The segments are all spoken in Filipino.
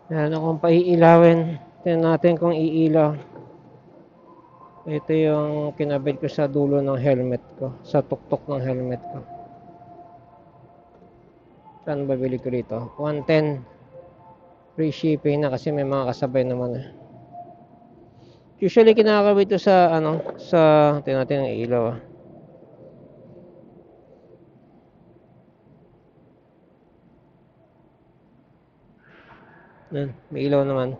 Meron akong paiilawin. Tingnan natin kung iilaw. Ito yung kinabit ko sa dulo ng helmet ko. Sa tuktok ng helmet ko. Saan babili ko dito? 110. Free shipping na kasi may mga kasabay naman eh. Usually kinakabit ko sa tingnan natin ang ilaw ah. Yan, may ilaw naman.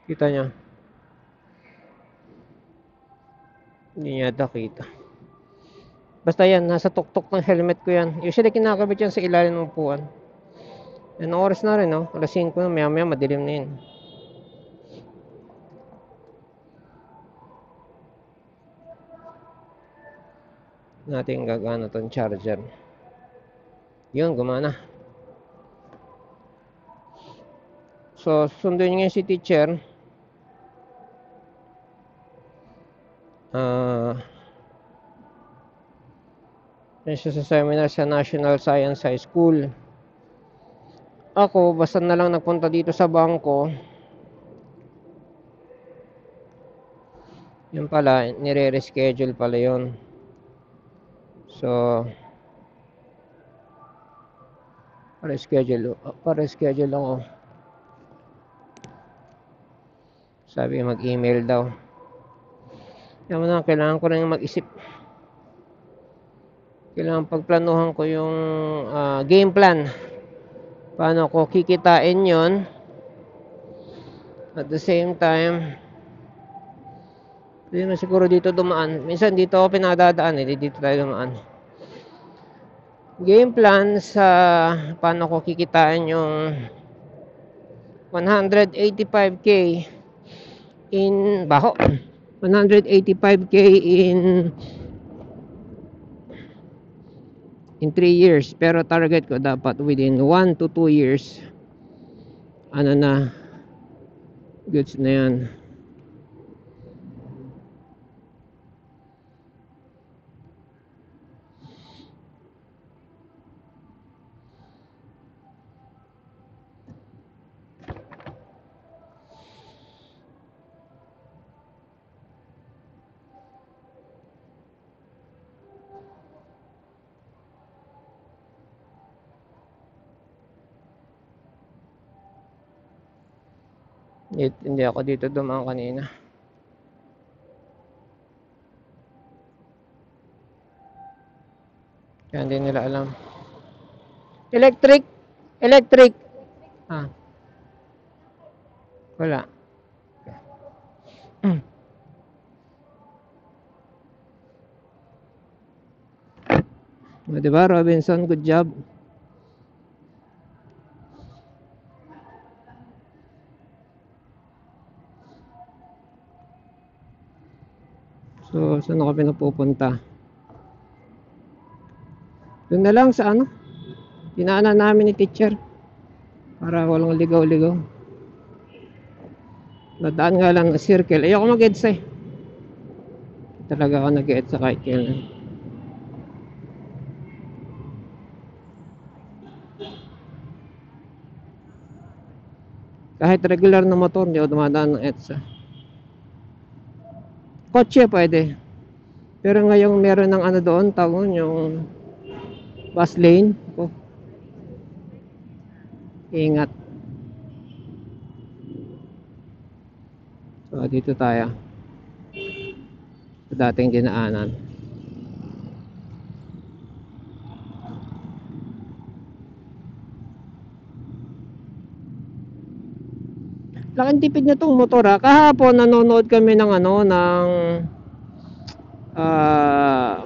Kita nyo? Hindi yata kita. Basta yan, nasa tuktok ng helmet ko yan. Usually kinakabit yan sa ilalim ng upuan. Yan, oras na rin, no? Alas 5 na, maya maya madilim na yun. Natin gagana tong charger. Yun, gumana. So, sunduin nyo si teacher. Siya sa seminar sa National Science High School. Ako, basta na lang nagpunta dito sa bangko. Yun pala, nire-reschedule pala yun. So, para-schedule ako. Sabi mag-email daw. Yan na, kailangan ko rin mag-isip. Kailangan pagplanuhan ko yung game plan. Paano ko kikitain yon. At the same time, hindi na siguro dito dumaan. Minsan dito ako pinadadaan eh. Dito tayo dumaan. Game plan sa paano ko kikitain yung 185k in baho. 185k in 3 years. Pero target ko dapat within 1 to 2 years. Ano na, goods na yan. Hindi ako dito dumaan kanina. Kaya hindi nila alam. Electric. Wala. Diba, Robinson? Good job. So, saan ako pinapupunta? Doon na lang sa dinaanan namin ni teacher. Para walang ligaw-ligaw. Nadaan nga lang na circle. Ayoko mag-EDSA eh. Talaga ako nag-EDSA kahit kailan. Kahit regular na motor, hindi ako dumadaan ng EDSA. Kotse pwede. Pero ngayong meron ng doon, tawag yung bus lane. Ingat. So, dito tayo. Sa dating dinaanan. Laking tipid na tong motor ha. Kahapon nanonood kami ng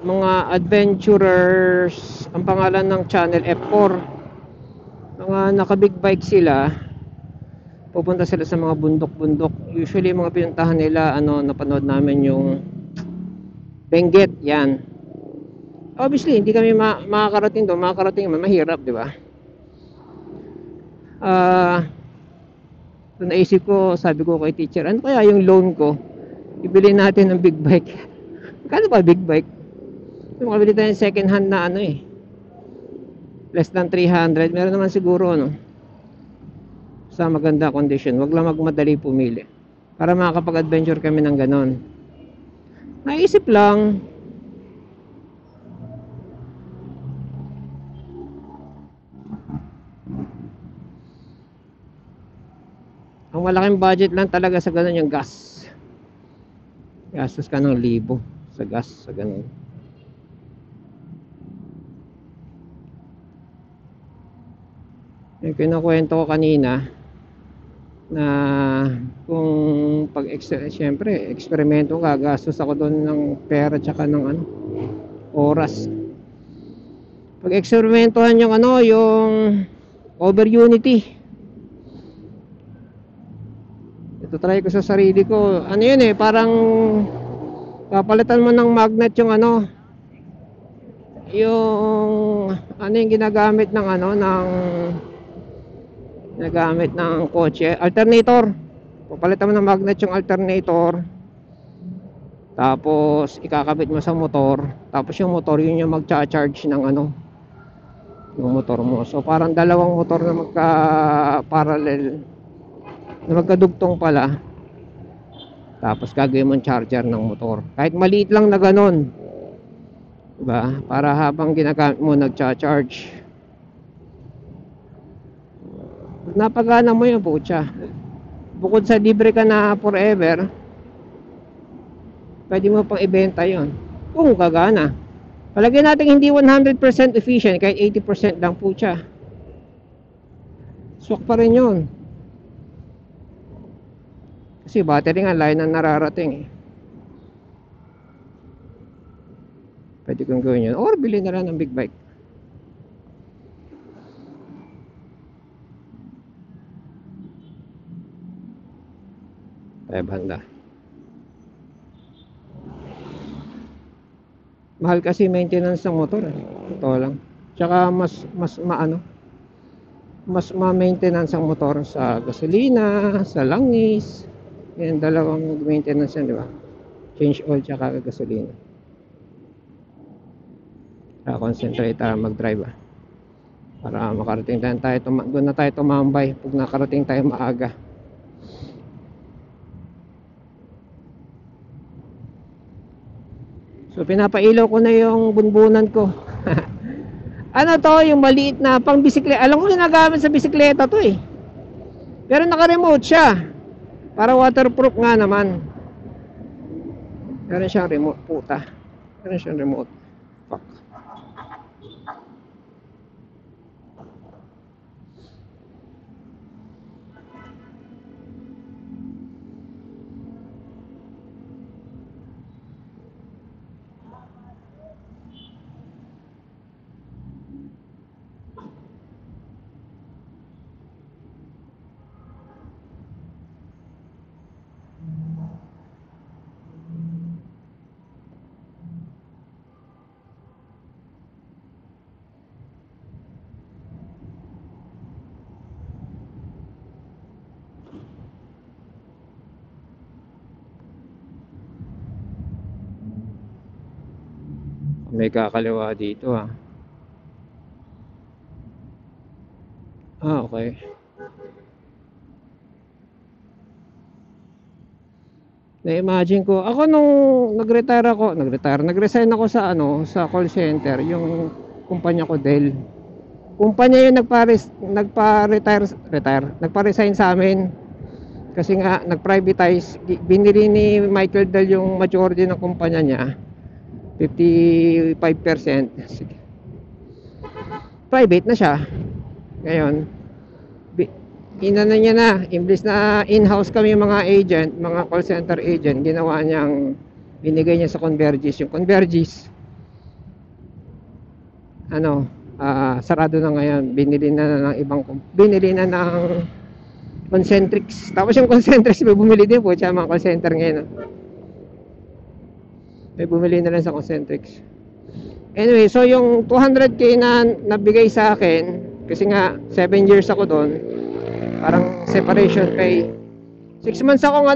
mga adventurers, ang pangalan ng channel F4. Mga naka big bike sila. Pupunta sila sa mga bundok-bundok. Usually mga pinuntahan nila napanood namin yung Benguet, yan. Obviously hindi kami makakarating doon. Makakarating man mahirap, di ba? So naisip ko, sabi ko kay teacher, ano kaya yung loan ko? Ibili natin ng big bike. Kano ba big bike? So, makabili tayo ng second hand na less than 300. Meron naman siguro sa maganda condition. Wag lang magmadali pumili para makakapag-adventure kami ng ganon. Naisip lang, ang malaking budget lang talaga sa ganon yung gas. Gastos ka ng 1,000 sa gas sa ganon. Yung kinukwento ko kanina na kung siyempre eksperimento ka, gastos ako doon ng pera tsaka ng oras. Pag eksperimentohan yung yung over unity, ito try ko sa sarili ko. Ano yun parang papalitan mo ng magnet yung yung ginagamit ng kotse, alternator. Papalitan mo ng magnet yung alternator, tapos ikakabit mo sa motor, tapos yung motor yun yung magcha-charge ng yung motor mo. So parang dalawang motor na magka-parallel, na magkadugtong pala, tapos gagawin mo charger ng motor. Kahit maliit lang na ganon, diba? Para habang ginagamit mo nagcha-charge. Napagana mo yung putya. Bukod sa libre ka na forever, pwede mo pang ibenta yon kung gagana. Palagay natin hindi 100% efficient, kahit 80% lang putya, swak pa rin yun. Kasi battery nga layo na nararating Pwede kong gawin yun, or bilhin na lang ng big bike. Banda. Mahal kasi maintenance ng motor Totoo lang. Tsaka mas ma-maintenance ang motor sa gasolina, sa langis. Yan, dalawang maintenance yan, di ba? Change oil tsaka gasolina. Concentrate tayo mag-drive para makarating tayo doon na tayo tumambay pag nakarating tayo maaga. So pinapailaw ko na yung bunbunan ko. Yung maliit na pang bisikleta. Alam ko ginagamit sa bisikleta to pero naka-remote siya para waterproof nga naman. Meron siyang remote, puta. Meron siyang remote. Fuck. May kakaliwa dito okay. Na-imagine ko, ako nung nag-resign ako sa sa call center, yung kumpanya ko Dell. Kumpanya yung nagpa-resign sa amin. Kasi nga nag-privatize, binili ni Michael Dell yung majority ng kumpanya niya. 55%. Sige. Private na siya. Ngayon, inano niya na, imbis na in-house kami mga agent, mga call center agent, ginawa niyang binigay niya sa Convergys. Yung Convergys sarado na ngayon. Binili na ng Concentrix. Tapos yung Concentrix may bumili din po siya mga call center ngayon. May bumili na lang sa Concentrix. Anyway, so yung 200k na nabigay sa akin, kasi nga 7 years ako doon, parang separation pay. 6 months akong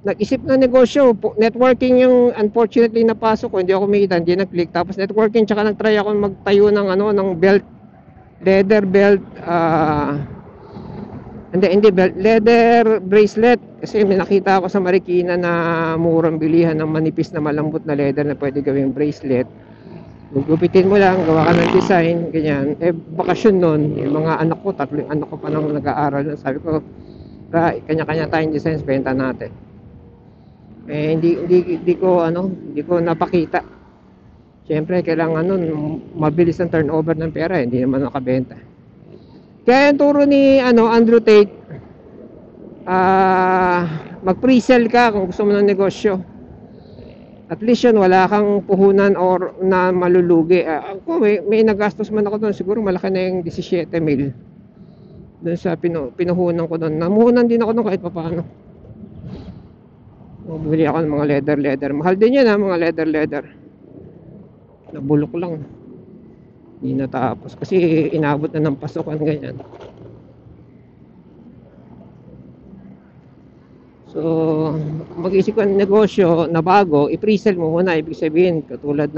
nag-isip na negosyo. Networking yung unfortunately napasok ko, hindi ako kumita, hindi nag-click. Tapos networking, tsaka nag-try ako magtayo ng ng belt, leather belt, Leather bracelet. Kasi may nakita ako sa Marikina na murang bilihan ng manipis na malambot na leather na pwede gawing bracelet. Gugupitin mo lang, gawa ka ng design, ganyan. Bakasyon nun, yung mga anak ko, tatlong anak ko pa nang nag-aaral nun. Sabi ko, kanya-kanya tayong designs, benta natin. Hindi ko napakita. Siyempre, kailangan nun, mabilis ang turnover ng pera, hindi naman nakabenta. Kaya yung turo ni Andrew Tate, mag-pre-sell ka kung gusto mo ng negosyo. At least yun, wala kang puhunan or na malulugi. Ako, may nagastos man ako doon. Siguro malaki na yung 17 mil. Doon sa pinuhunan ko doon. Namuhunan din ako doon kahit papaano. Bumili ako ng mga leather. Mahal din yan mga leather. Nabulok lang. Hindi natapos. Kasi inabot na ng pasukan ganyan. So, mag-isip ka ng negosyo na bago, i-pre-sell mo muna. Ibig sabihin, tulad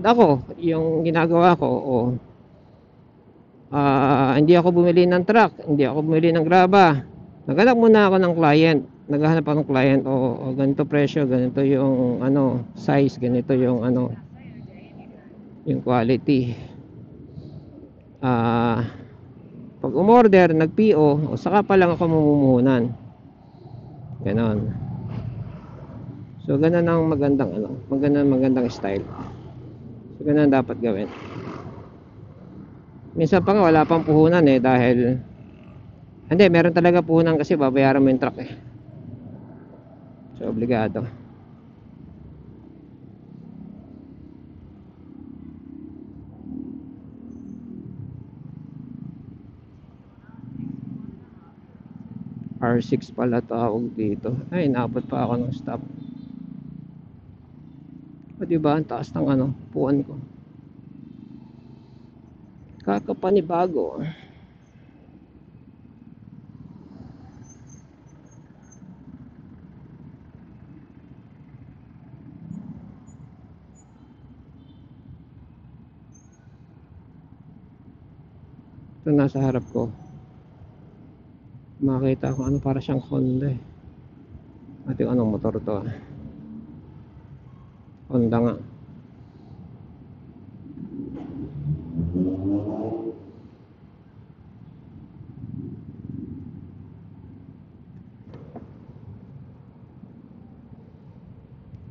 ako, yung ginagawa ko, hindi ako bumili ng truck, hindi ako bumili ng graba. Naghanap muna ako ng client. Naghahanap ako ng client, ganito presyo, ganito yung size, ganito yung yung quality. Pag umorder, nag-PO, saka pa lang ako mamumuhunan. Ganon. So ganon ang magandang style. So ganon dapat gawin. Minsan pa nga wala pang puhunan dahil hindi, meron talaga puhunan kasi babayaran mo yung truck So obligado. R6 pala tawag dito. Ay, naabot pa ako ng stop. Diba, ang taas ng puan ko. Kakapanibago. Ito nasa harap ko. Makita ko para siyang Honda At yung anong motor to Honda nga.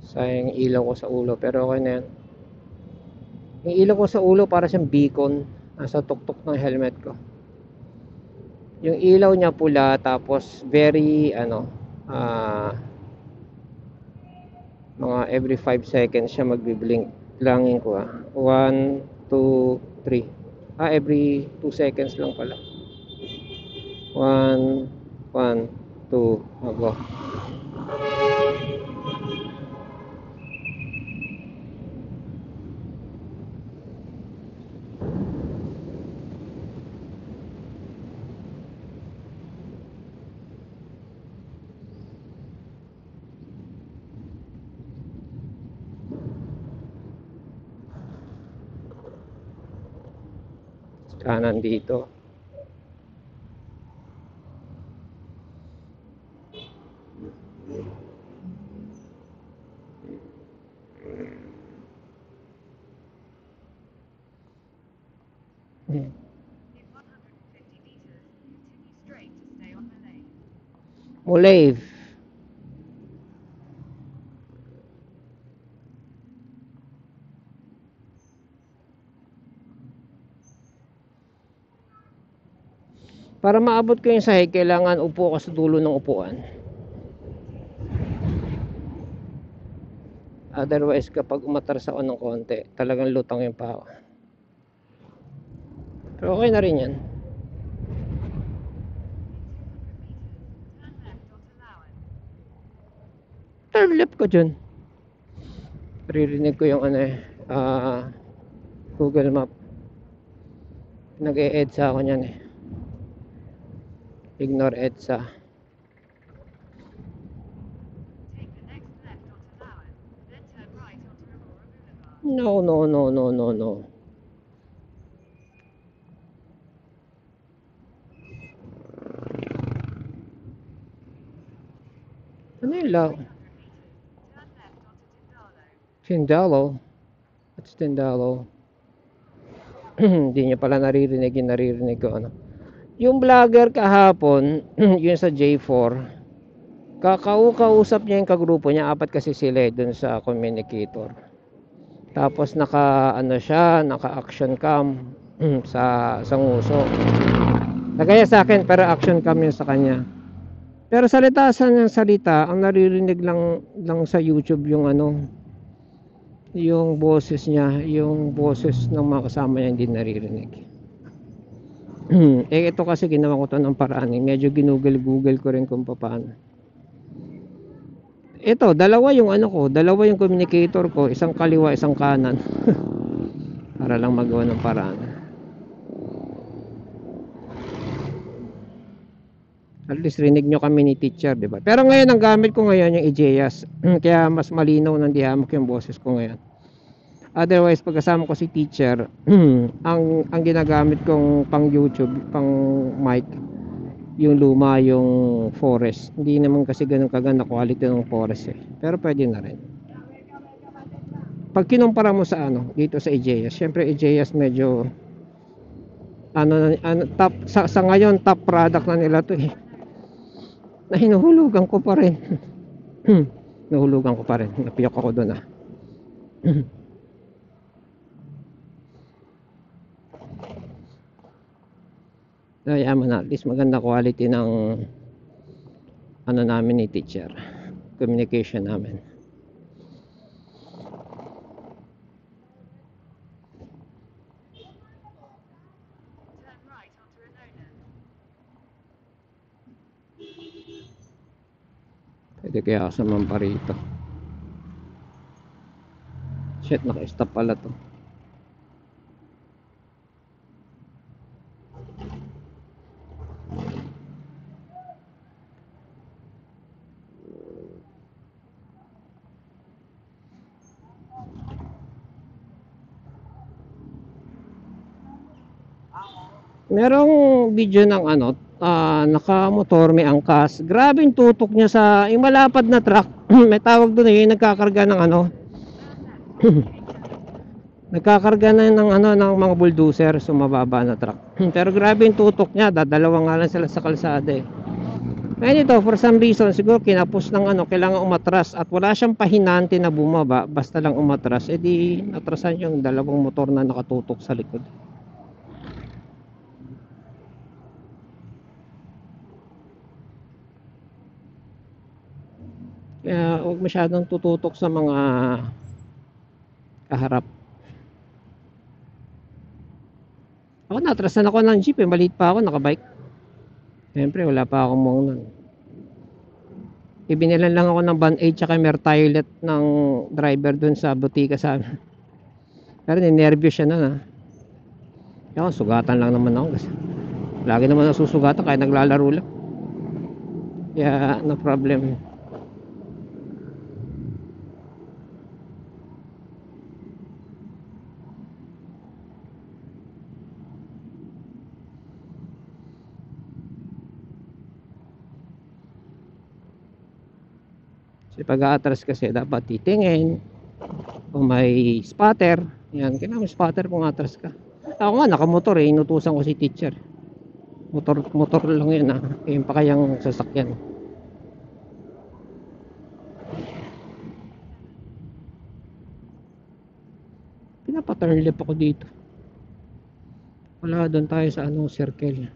Sayang ilaw ko sa ulo pero okay na yan. Yung ilaw ko sa ulo para siyang beacon nasa tuktok ng helmet ko. Yung ilaw niya pula tapos very mga every 5 seconds siya magbi-blink. Langin ko 1, 2, 3. Every 2 seconds lang pala. 1, 1, 2, go. Kanan dito. Mulave. Para maabot ko yung sahig, kailangan upo ka sa dulo ng upuan. Otherwise, kapag umatras ako ng konti, talagang lutang yung paa ko. Pero okay na rin yan. Turn left ko dyan. Ririnig ko yung Google Map. Nag-e-EDSA ako nyan Ignore EDSA. No. Ano yung Tindalo? What's Tindalo? Hindi niya pala naririnig ko ano. Yung vlogger kahapon, yun sa J4, kausap niya yung kagrupo niya, apat kasi sila dun sa communicator. Tapos naka action cam sa nguso. Kagaya sa akin, pero action cam yun sa kanya. Pero salita, ang naririnig lang sa YouTube yung yung boses niya, yung boses ng mga kasama niya hindi naririnig. Ito kasi ginawa ko to ng paraan, medyo ginugol-google ko rin kung paano. Ito, dalawa yung communicator ko, isang kaliwa, isang kanan. Para lang magawa ng paraan. At least rinig nyo kami ni teacher, di ba? Pero ngayon ang gamit ko ngayon yung EJAS. Kaya mas malinaw ng dihamok yung boses ko ngayon. Otherwise, pagkasama ko si teacher, ang ginagamit kong pang YouTube, pang mic, yung luma, yung Forest. Hindi naman kasi ganun kaganda quality ng Forest eh. Pero pwede na rin. Pag kinumpara mo sa dito sa EJAS, syempre EJAS medyo top sa ngayon top product na nila to eh. Na hinuhulugan ko pa rin. Nahulugan ko pa rin. Napiyok ako doon ah. Kaya man at least maganda quality ng namin ni teacher. Communication namin. Pwede kaya ako sumampa rito. Shit, naka-stop pala to. Merong video ng nakamotor, may angkas. Grabe yung tutok niya sa yung malapad na truck. May tawag doon yung nagkakarga ng nagkakarga na ng mga bulldozer sa mababa na truck. Pero grabe yung tutok niya, dadalawa nga lang sila sa kalsada eh. Ngayon ito, for some reason, siguro kinapos ng kailangan umatras at wala siyang pahinante na bumaba, basta lang umatras, edi natrasan yung dalawang motor na nakatutok sa likod. Kaya huwag masyadong tututok sa mga kaharap. Ako natrasan ako ng jeep eh, maliit pa ako, nakabike. Siyempre wala pa akong mong nun. Ibinilan lang ako ng Band-Aid tsaka Mertilet ng driver dun sa butika sa amin. Pero ninervyos siya nun ah. Ako sugatan lang naman ako kasi lagi naman nasusugatan kahit naglalaro lang. Kaya no problem. Kasi pag-aatras kasi dapat titingin kung may spotter. Yan, kailangan may spotter kung atras ka. Ako nga nakamotor eh, inutusan ko si teacher. Motor lang yun ah. Yung pa kayang sasakyan. Pinapa-turn left ako dito. Wala, doon tayo sa circle.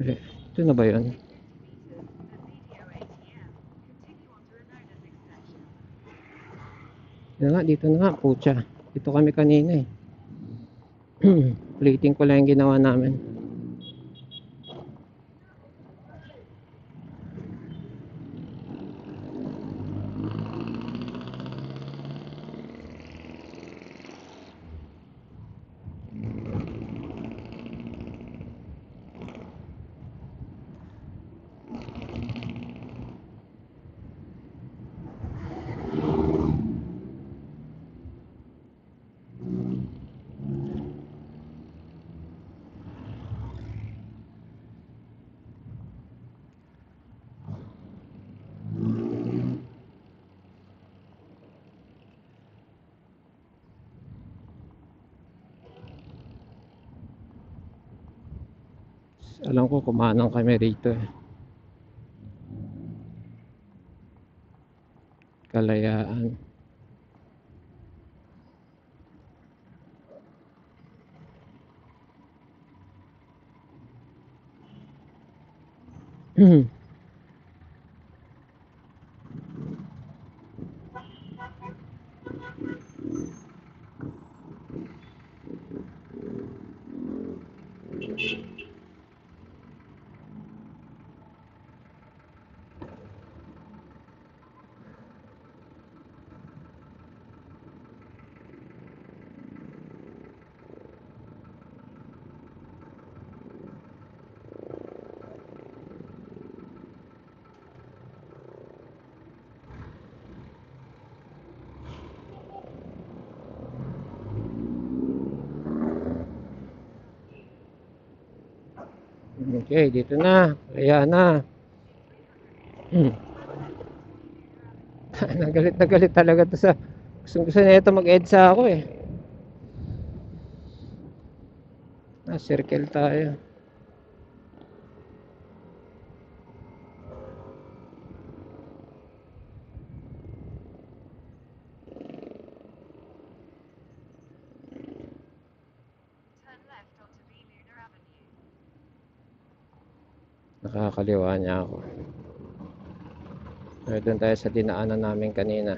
Ito na ba yun? Yan nga, dito na nga, pucha. Dito kami kanina eh. Plating ko lang yung ginawa namin. Alam ko kumanang kami rito eh. Kalayaan. Okay, dito na. Kaya na. Nagalit na galit talaga to sa gusto na ito mag-EDSA ako eh. Circle tayo. Nakakaliwa niya ako. Doon tayo sa dinaanan namin kanina.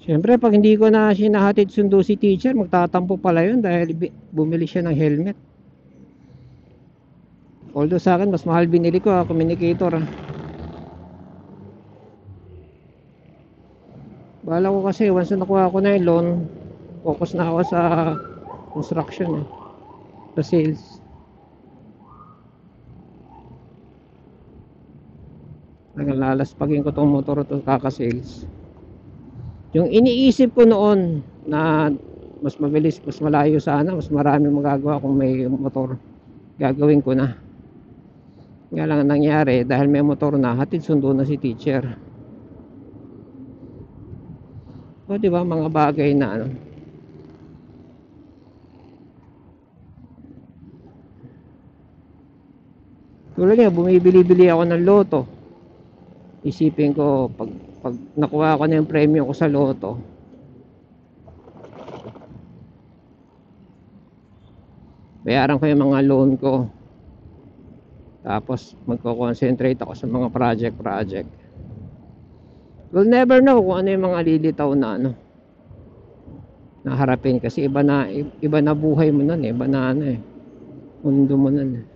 Siyempre, pag hindi ko na sinahatid sundo si teacher, magtatampo pala yun dahil bumili siya ng helmet. Although sa akin, mas mahal binili ko communicator. Bala ko kasi, once na nakuha ko na yung loan, focus na ako sa construction sa sales. Naglalalaspagin ko tong motor to kaka-sales. Yung iniisip ko noon na mas mabilis, mas malayo sana, mas marami magagawa kung may motor, gagawin ko na. Nga lang nangyari, dahil may motor na, hatid sundo na si teacher. O diba, mga bagay na ano. Tulad niya, bumibili-bili ako ng loto. Isipin ko, pag nakuha ko na yung premyo ko sa loto, bayaran ko yung mga loan ko, tapos magko-concentrate ako sa mga project. We'll never know kung ano yung mga lilitaw na ano na harapin, kasi iba na buhay mo nun, iba na ano mundo mo nun.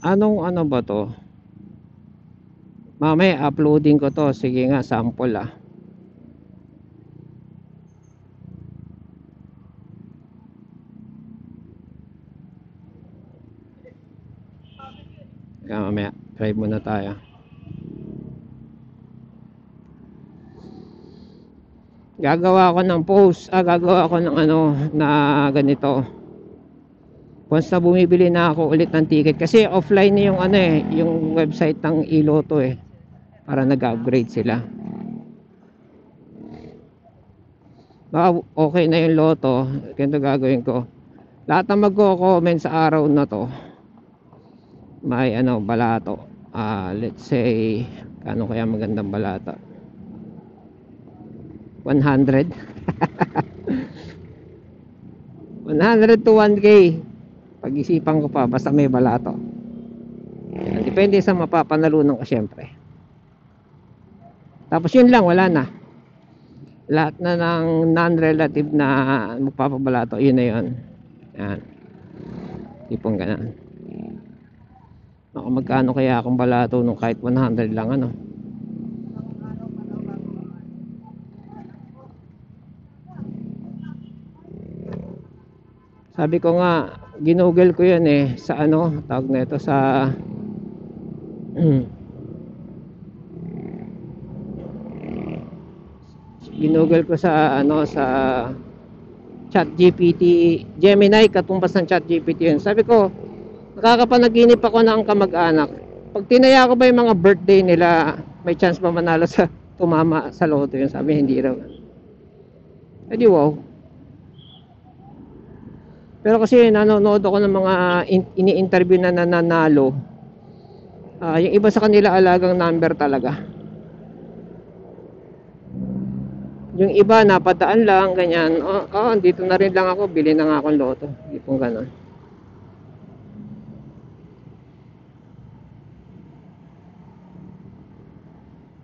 Anong ano ba to? Mamaya uploading ko to. Sige nga, sample mamaya drive muna tayo. Gagawa ko ng post, gagawa ko ng ano na ganito. Once na bumibili na ako ulit ng ticket, kasi offline na yung ano yung website ng iLotto para nag-upgrade sila. baka okay na yung loto. Ganito gagawin ko, lahat ng magko-comment sa araw na to may ano, balato. Let's say kano kaya magandang balata, 100. 100 to 1k, pag-isipan ko pa basta may balato. Yan, depende sa mapapanalunan ko syempre. Tapos yun lang, wala na. Lahat na ng non-relative na magpapabalato, yun na yun. Yan, tipong ganun. Baka magkano kaya akong balato nung kahit 100 lang ano. Sabi ko nga, ginugol ko yun sa ano, tawag na ito sa ginugol ko sa ano, sa ChatGPT, Gemini, katumbas ng ChatGPT yun. Sabi ko, nakakapanaginip ako ng kamag-anak. Pag tinaya ko ba yung mga birthday nila, may chance ba manalo sa tumama sa loto yun? Sabi, hindi raw. Eh di wow. Pero kasi nanonood ako ng mga ini-interview na nananalo. Yung iba sa kanila alagang number talaga. Yung iba napadaan lang, ganyan. Dito na rin lang ako, bili na nga akong loto. Hindi pong ganon.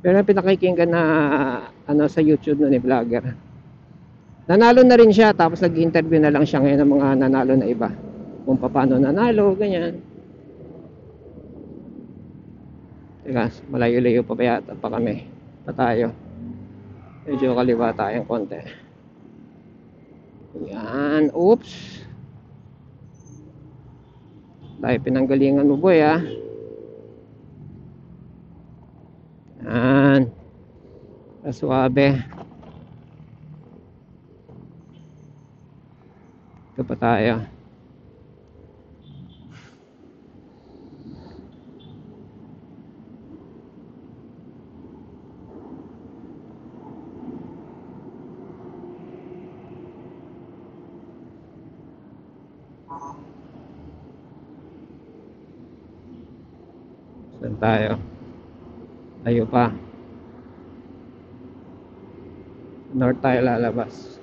Pero pinakikinggan na ano sa YouTube no, ni vlogger. Nanalo na rin siya, tapos nag-interview na lang siya ngayon ng mga nanalo na iba. Kung paano nanalo, ganyan. Teka, malayo-layo pa yata pa kami. Pa tayo. Medyo kaliwa tayong konti. Yan, oops. Tayo pinanggalingan mo boy ah. Yan. Suabe. Ito pa tayo. Saan tayo? Tayo pa. North tayo lalabas.